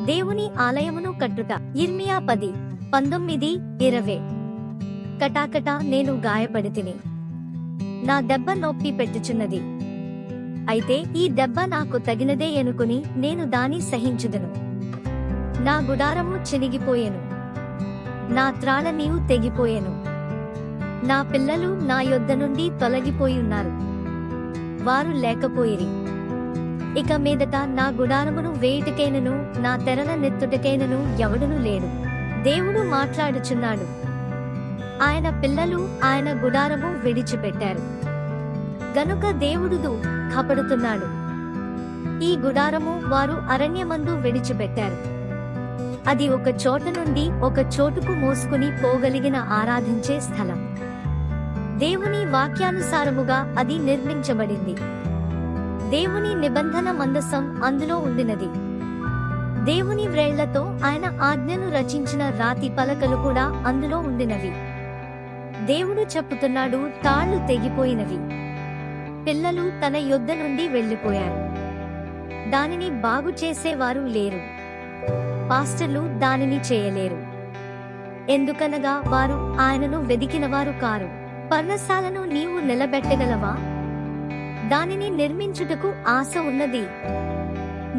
దేవుని ఆలయమును కట్టుట. ఇర్మియా 10:19-20. కటాకట నేను గాయపడితిని, నా దెబ్బ నొప్పి పెట్టుచున్నది. అయితే ఈ దెబ్బ నాకు తగినదే ఎనుకుని నేను దాని సహించుదును. నా గుడారము చినిగిపోయెను, నా త్రాళ్ళ నీవు తెగిపోయెను. నా పిల్లలు నా యొద్ద నుండి తొలగిపోయున్నారు, వారు లేకపోయిరి. ఇక మీదట నా గుడారమును వేయుటకైనను నా తెరల నెత్తుటకైనను ఎవడునూ లేడు. దేవుడు మాట్లాడుచున్నాడు. ఆయన పిల్లలు ఆయన గుడారము విడిచిపెట్టారు గనుక దేవుడు కపడుతున్నాడు. ఈ గుడారము వారు అరణ్యమందు విడిచిపెట్టారు. అది ఒక చోట నుండి ఒక చోటుకు మోసుకుని పోగలిగిన ఆరాధించే స్థలం. దేవుని వాక్యానుసారముగా అది నిర్మించబడింది. దేవుని నిబంధన మందసం అందులో ఉండినది. దేవుని వ్రేళ్లతో ఆయన ఆజ్ఞను రచించిన రాతి పలకలు కూడా అందులో ఉండినవి. దేవుడు చెప్పుతున్నాడు, తాళ్లు తెగిపోయినవి, పిల్లలు తన యొద్ద నుండి వెళ్లిపోయారు. దానిని బాగు చేసేవారు లేరు, పాస్టర్లు దానిని చేయలేరు. ఎందుకనగా వారు ఆయనను వెదికినవారు కారు. పర్ణశాలను నీవు నిలబెట్టగలవా? దానిని నిర్మించుటకు ఆశ ఉన్నది.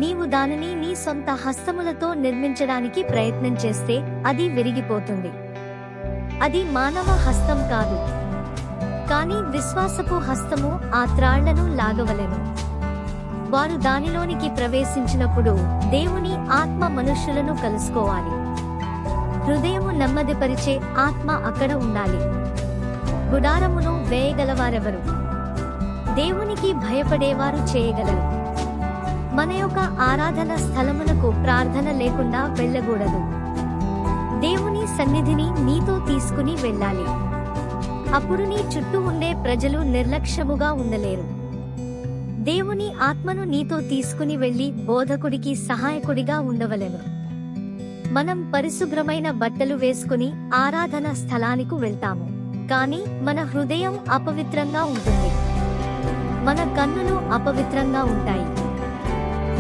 నీవు దానిని నీ సొంత హస్తములతో నిర్మించడానికి ప్రయత్నం చేస్తే అది విరిగిపోతుంది. అది మానవ హస్తం కాదు, కానీ విశ్వాసపు హస్తము ఆ త్రాళ్లను లాగవలెను. వారు దానిలోనికి ప్రవేశించినప్పుడు దేవుని ఆత్మ మనుష్యులను కలుసుకోవాలి. హృదయము నెమ్మదిపరిచే ఆత్మ అక్కడ ఉండాలి. గుడారమును వేయగలవారెవరు? దేవునికి భయపడేవారు చేయగలరు. మన యొక్క ఆరాధన స్థలమునకు ప్రార్థన లేకుండా వెళ్ళకూడదు. దేవుని సన్నిధిని నీతో తీసుకుని వెళ్ళాలి. అప్పుడు నీ చుట్టూ ఉండే ప్రజలు నిర్లక్ష్యముగా ఉండలేరు. దేవుని ఆత్మను నీతో తీసుకుని వెళ్లి బోధకుడికి సహాయకుడిగా ఉండవలెను. మనం పరిశుభ్రమైన బట్టలు వేసుకుని ఆరాధన స్థలానికి వెళ్తాము, కానీ మన హృదయం అపవిత్రంగా ఉంటుంది. మన కన్నులు అపవిత్రంగా ఉంటాయి.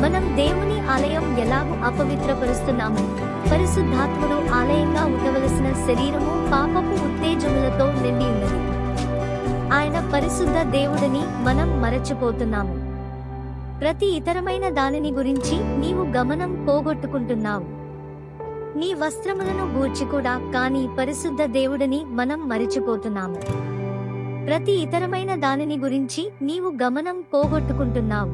మనం దేవుని ఆలయం ఎలాగూ అపవిత్రపరుస్తున్నాము? పరిశుద్ధాత్ముడు ఆలయంగా ఉండవలసిన శరీరము పాపపు ఉత్తేజములతో నిండి ఉన్నది. ఆయన పరిశుద్ధ దేవుడిని మనం మరచిపోతున్నాము. ప్రతి ఇతరమైన దానిని గురించి నీవు గమనం పోగొట్టుకుంటున్నావు. నీ వస్త్రములను గూర్చి కూడా, కానీ పరిశుద్ధ దేవుడిని మనం మరచిపోతున్నాము. ప్రతి ఇతరమైన దానిని గురించి నీవు గమనం పోగొట్టుకుంటున్నావు.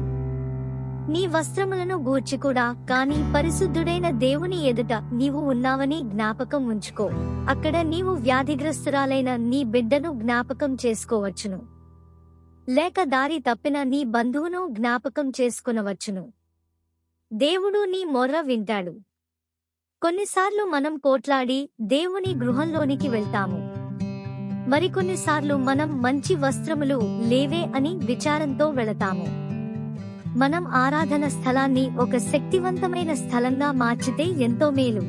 నీ వస్త్రములను గూర్చి కూడా, కానీ పరిశుద్ధుడైన దేవుని ఎదుట నీవు ఉన్నావని జ్ఞాపకం ఉంచుకో. అక్కడ నీవు వ్యాధిగ్రస్తురాలైన నీ బిడ్డను జ్ఞాపకం చేసుకోవచ్చును, లేక దారి తప్పిన నీ బంధువును జ్ఞాపకం చేసుకునవచ్చును. దేవుడు నీ మొర్ర వింటాడు. కొన్నిసార్లు మనం పోట్లాడి దేవుని గృహంలోనికి వెళ్తాము. మరికొన్నిసార్లు మనం మంచి వస్త్రములు లేవే అని విచారంతో వెళతాము. మనం ఆరాధన స్థలాన్ని ఒక శక్తివంతమైన స్థలంగా మార్చితే ఎంతో మేలు.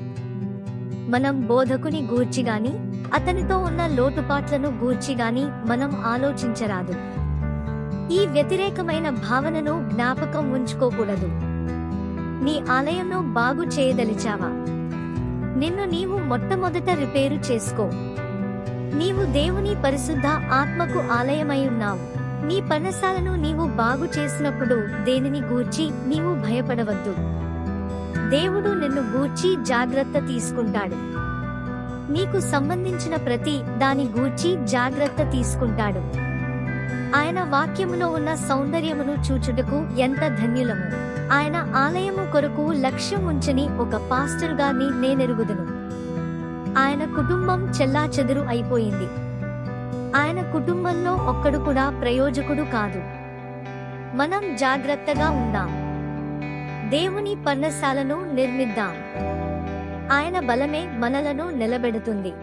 మనం బోధకుని గూర్చిగాని, అతనితో ఉన్న లోటుపాట్లను గూర్చిగాని మనం ఆలోచించరాదు. ఈ వ్యతిరేకమైన భావనను జ్ఞాపకం ఉంచుకోకూడదు. నీ ఆలయంను బాగు చేయదలిచావా? నిన్ను నీవు మొట్టమొదట రిపేరు చేసుకో. నీవు దేవుని పరిశుద్ధ ఆత్మకు ఆలయమై ఉన్నావు. నీ పర్ణశాలను నీవు బాగు చేసినప్పుడు దేనిని గూర్చి నీవు భయపడవద్దు. దేవుడు నిన్ను గూర్చి జాగ్రత్త తీసుకుంటాడు. నీకు సంబంధించిన ప్రతి దాని గూర్చి జాగ్రత్త తీసుకుంటాడు. ఆయన వాక్యములో ఉన్న సౌందర్యమును చూచుటకు ఎంత ధన్యులము. ఆయన ఆలయము కొరకు లక్ష్యం ఉంచని ఒక పాస్టర్ గారిని నేనెరుగుదును. ఆయన కుటుంబం చెల్లాచెదురు అయిపోయింది. ఆయన కుటుంబంలో ఒక్కడు కూడా ప్రయోజకుడు కాదు. మనం జాగ్రత్తగా ఉందాం. దేవుని పర్ణశాలను నిర్మిద్దాం. ఆయన బలమే మనలను నిలబెడుతుంది.